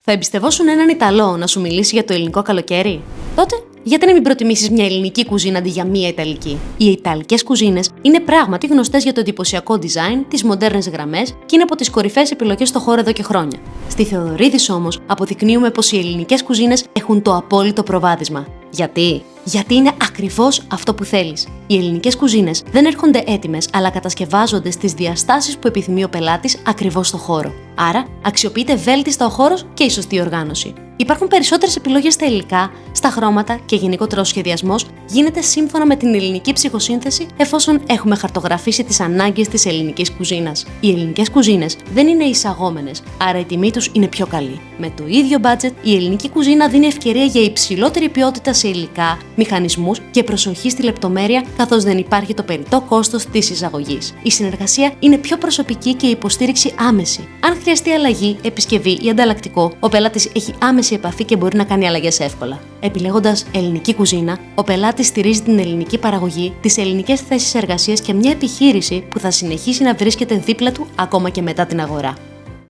Θα εμπιστευόσουν έναν Ιταλό να σου μιλήσει για το ελληνικό καλοκαίρι? Τότε, γιατί να μην προτιμήσεις μια ελληνική κουζίνα αντί για μια Ιταλική? Οι Ιταλικές κουζίνες είναι πράγματι γνωστές για το εντυπωσιακό design, τις μοντέρνες γραμμές και είναι από τις κορυφαίες επιλογές στο χώρο εδώ και χρόνια. Στη Θεοδωρίδης όμως αποδεικνύουμε πως οι ελληνικές κουζίνες έχουν το απόλυτο προβάδισμα. Γιατί? Γιατί είναι ακριβώς αυτό που θέλεις. Οι ελληνικές κουζίνες δεν έρχονται έτοιμες, αλλά κατασκευάζονται στις διαστάσεις που επιθυμεί ο πελάτης ακριβώς στο χώρο. Άρα, αξιοποιείται βέλτιστα ο χώρος και η σωστή οργάνωση. Υπάρχουν περισσότερες επιλογές στα υλικά, στα χρώματα και γενικότερα ο σχεδιασμός γίνεται σύμφωνα με την ελληνική ψυχοσύνθεση, εφόσον έχουμε χαρτογραφήσει τις ανάγκες της ελληνικής κουζίνας. Οι ελληνικές κουζίνες δεν είναι εισαγόμενες, άρα η τιμή τους είναι πιο καλή. Με το ίδιο budget, η ελληνική κουζίνα δίνει ευκαιρία για υψηλότερη ποιότητα σε υλικά, μηχανισμούς και προσοχή στη λεπτομέρεια, καθώς δεν υπάρχει το περιττό κόστος της εισαγωγής. Η συνεργασία είναι πιο προσωπική και η υποστήριξη άμεση. Αν χρειαστεί αλλαγή, επισκευή ή ανταλλακτικό, ο πελάτης έχει άμεση επαφή και μπορεί να κάνει αλλαγές εύκολα. Επιλέγοντας ελληνική κουζίνα, ο πελάτης στηρίζει την ελληνική παραγωγή, τις ελληνικές θέσεις εργασίας και μια επιχείρηση που θα συνεχίσει να βρίσκεται δίπλα του ακόμα και μετά την αγορά.